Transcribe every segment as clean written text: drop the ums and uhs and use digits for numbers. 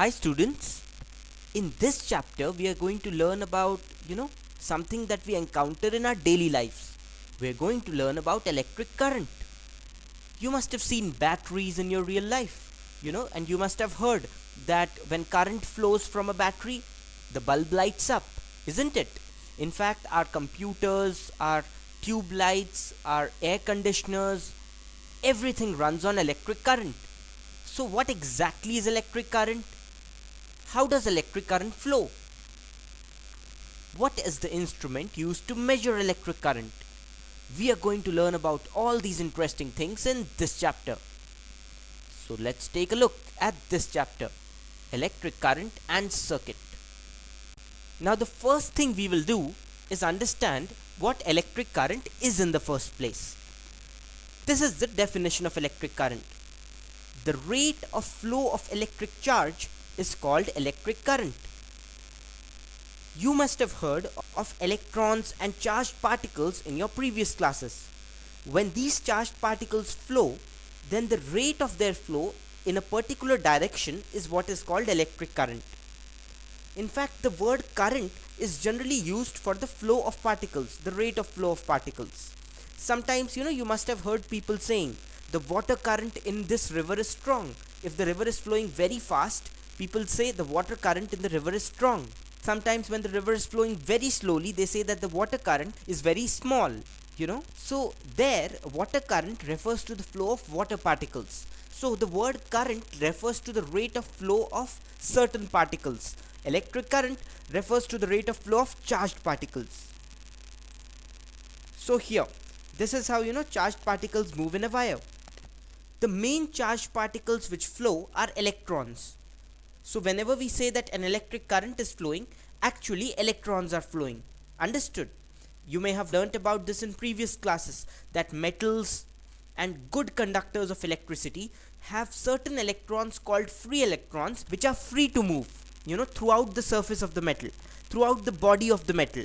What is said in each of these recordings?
Hi students, in this chapter we are going to learn about, something that we encounter in our daily lives. We are going to learn about electric current. You must have seen batteries in your real life, and you must have heard that when current flows from a battery, the bulb lights up, isn't it? In fact, our computers, our tube lights, our air conditioners, everything runs on electric current. So what exactly is electric current? How does electric current flow? What is the instrument used to measure electric current? We are going to learn about all these interesting things in this chapter. So let's take a look at this chapter, electric current and circuit. Now the first thing we will do is understand what electric current is in the first place. This is the definition of electric current. The rate of flow of electric charge is called electric current. You must have heard of electrons and charged particles in your previous classes. When these charged particles flow, then the rate of their flow in a particular direction is what is called electric current. In fact, the word current is generally used for the flow of particles, the rate of flow of particles. Sometimes, you must have heard people saying, the water current in this river is strong. If the river is flowing very fast, people say the water current in the river is strong. Sometimes when the river is flowing very slowly, they say that the water current is very small, So there, water current refers to the flow of water particles. So the word current refers to the rate of flow of certain particles. Electric current refers to the rate of flow of charged particles. So here, this is how, charged particles move in a wire. The main charged particles which flow are electrons. So whenever we say that an electric current is flowing, actually electrons are flowing. Understood? You may have learnt about this in previous classes, that metals and good conductors of electricity have certain electrons called free electrons which are free to move, throughout the surface of the metal, throughout the body of the metal.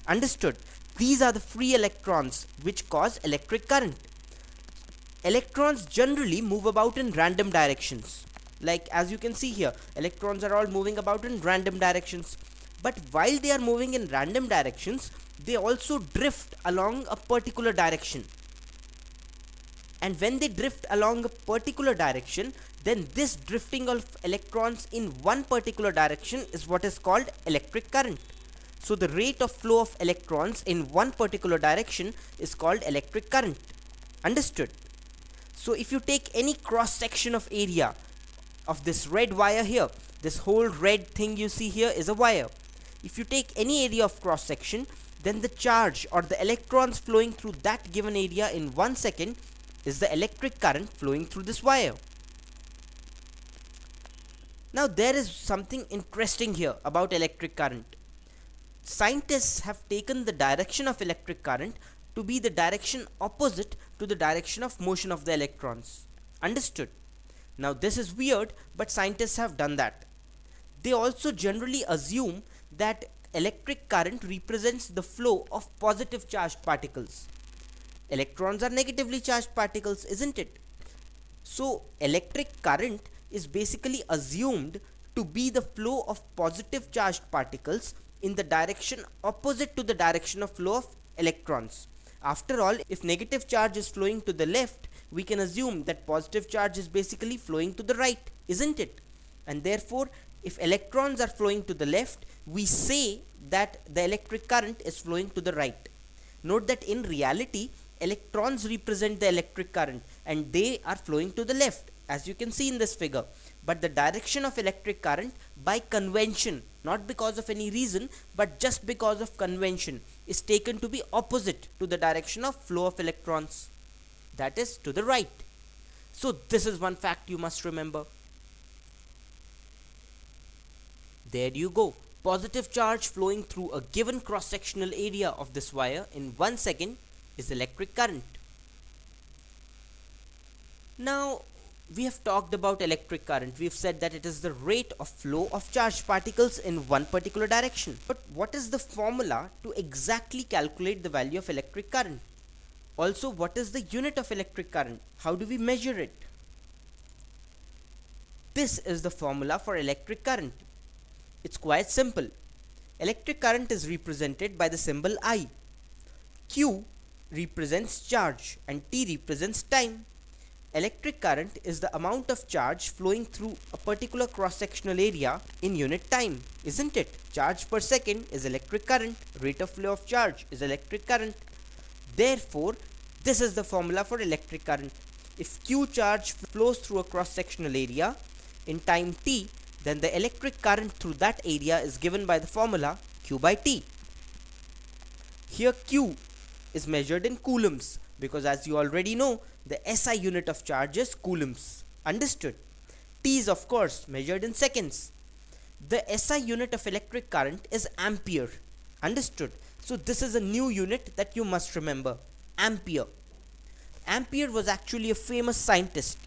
Understood? These are the free electrons which cause electric current. Electrons generally move about in random directions. Like as you can see here, electrons are all moving about in random directions. But while they are moving in random directions, they also drift along a particular direction. And when they drift along a particular direction, then this drifting of electrons in one particular direction is what is called electric current. So the rate of flow of electrons in one particular direction is called electric current. Understood? So if you take any cross section of area of this red wire here, this whole red thing you see here is a wire. If you take any area of cross section, then the charge or the electrons flowing through that given area in 1 second is the electric current flowing through this wire. Now there is something interesting here about electric current. Scientists have taken the direction of electric current to be the direction opposite to the direction of motion of the electrons. Understood? Now this is weird, but scientists have done that. They also generally assume that electric current represents the flow of positive charged particles. Electrons are negatively charged particles, isn't it? So electric current is basically assumed to be the flow of positive charged particles in the direction opposite to the direction of flow of electrons. After all, if negative charge is flowing to the left, we can assume that positive charge is basically flowing to the right, isn't it? And therefore, if electrons are flowing to the left, we say that the electric current is flowing to the right. Note that in reality, electrons represent the electric current and they are flowing to the left, as you can see in this figure. But the direction of electric current, by convention, not because of any reason, but just because of convention, is taken to be opposite to the direction of flow of electrons. That is to the right. So this is one fact you must remember. There you go. Positive charge flowing through a given cross-sectional area of this wire in 1 second is electric current. Now, we have talked about electric current. We have said that it is the rate of flow of charged particles in one particular direction. But what is the formula to exactly calculate the value of electric current? Also, what is the unit of electric current? How do we measure it? This is the formula for electric current. It's quite simple. Electric current is represented by the symbol I. Q represents charge and T represents time. Electric current is the amount of charge flowing through a particular cross-sectional area in unit time, isn't it? Charge per second is electric current. Rate of flow of charge is electric current. Therefore, this is the formula for electric current. If Q charge flows through a cross-sectional area in time t, then the electric current through that area is given by the formula Q by T. Here Q is measured in coulombs because, as you already know, the SI unit of charge is coulombs. Understood? T is of course measured in seconds. The SI unit of electric current is ampere. Understood? So this is a new unit that you must remember. Ampere. Ampere was actually a famous scientist,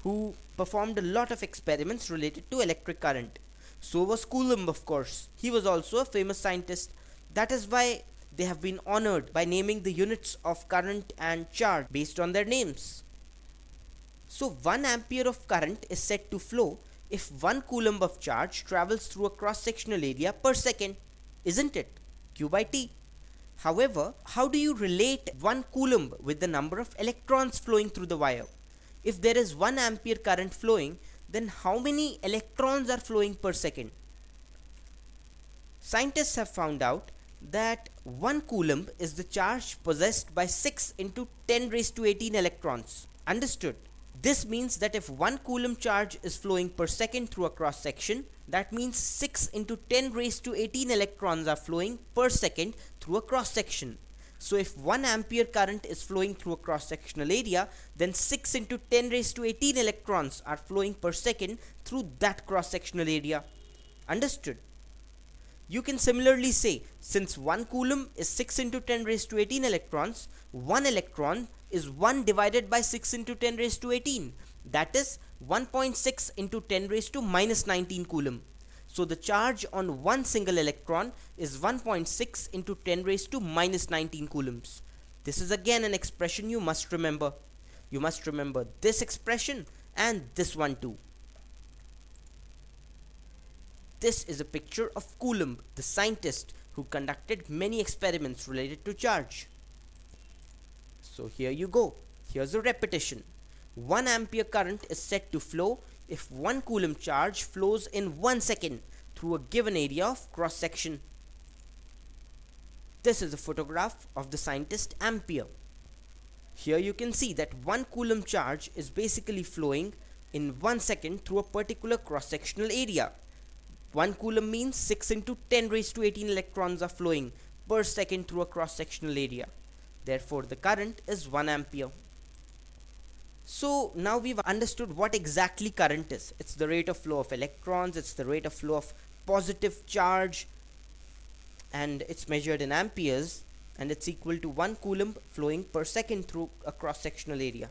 who performed a lot of experiments related to electric current. So was Coulomb, of course. He was also a famous scientist. That is why they have been honored by naming the units of current and charge based on their names. So 1 ampere of current is said to flow if 1 coulomb of charge travels through a cross-sectional area per second, isn't it? Q by T. However, how do you relate 1 coulomb with the number of electrons flowing through the wire? If there is 1 ampere current flowing, then how many electrons are flowing per second? Scientists have found out that 1 coulomb is the charge possessed by 6 into 10 raised to 18 electrons. Understood? This means that if 1 coulomb charge is flowing per second through a cross section, that means 6 into 10 raised to 18 electrons are flowing per second through a cross section. So if 1 ampere current is flowing through a cross sectional area, then 6 into 10 raised to 18 electrons are flowing per second through that cross sectional area. Understood? You can similarly say, since 1 coulomb is 6 into 10 raised to 18 electrons, 1 electron is 1 divided by 6 into 10 raised to 18. That is 1.6 into 10 raised to minus 19 coulomb. So the charge on one single electron is 1.6 into 10 raised to minus 19 coulombs. This is again an expression you must remember. You must remember this expression and this one too. This is a picture of Coulomb, the scientist who conducted many experiments related to charge. So here you go. Here's a repetition. 1 ampere current is said to flow if 1 coulomb charge flows in 1 second through a given area of cross section. This is a photograph of the scientist Ampere. Here you can see that 1 coulomb charge is basically flowing in 1 second through a particular cross sectional area. 1 coulomb means 6 into 10 raised to 18 electrons are flowing per second through a cross sectional area. Therefore the current is 1 ampere. So now we've understood what exactly current is. It's the rate of flow of electrons, it's the rate of flow of positive charge, and it's measured in amperes, and it's equal to 1 coulomb flowing per second through a cross sectional area.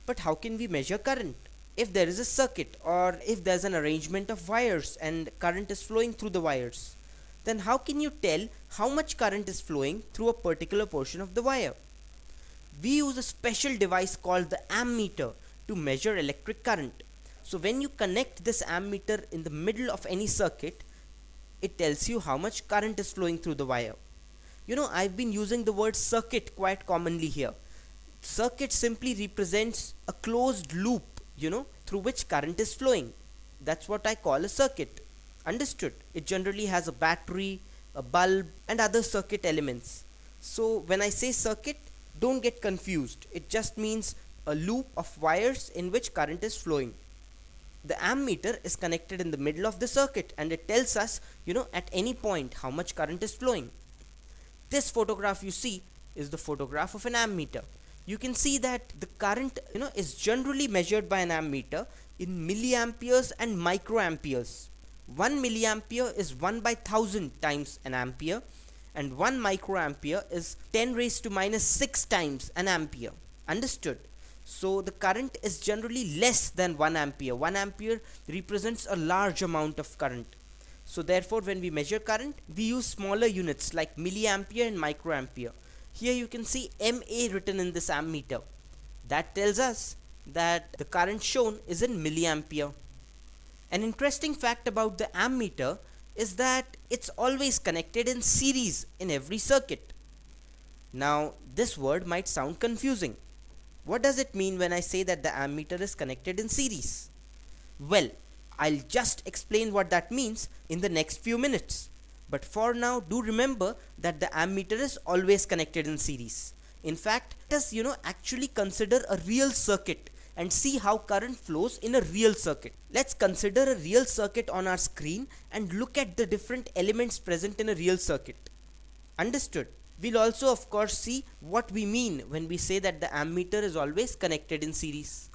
But how can we measure current? If there is a circuit or if there's an arrangement of wires and current is flowing through the wires, then how can you tell how much current is flowing through a particular portion of the wire? We use a special device called the ammeter to measure electric current. So when you connect this ammeter in the middle of any circuit, it tells you how much current is flowing through the wire. I've been using the word circuit quite commonly here. Circuit simply represents a closed loop, through which current is flowing. That's what I call a circuit. Understood? It generally has a battery, a bulb, and other circuit elements. So when I say circuit, don't get confused. It just means a loop of wires in which current is flowing. The ammeter is connected in the middle of the circuit and it tells us, at any point how much current is flowing. This photograph you see is the photograph of an ammeter. You can see that the current, is generally measured by an ammeter in milliamperes and microamperes. 1 milliampere is 1 by 1000 times an ampere, and 1 microampere is 10 raised to minus 6 times an ampere. Understood? So the current is generally less than 1 ampere. 1 ampere represents a large amount of current. So therefore when we measure current, we use smaller units like milliampere and microampere. Here you can see MA written in this ammeter. That tells us that the current shown is in milliampere. An interesting fact about the ammeter is that it's always connected in series in every circuit. Now, this word might sound confusing. What does it mean when I say that the ammeter is connected in series? Well, I'll just explain what that means in the next few minutes. But for now, do remember that the ammeter is always connected in series. In fact, let us actually consider a real circuit and see how current flows in a real circuit. Let's consider a real circuit on our screen and look at the different elements present in a real circuit. Understood? We'll also of course see what we mean when we say that the ammeter is always connected in series.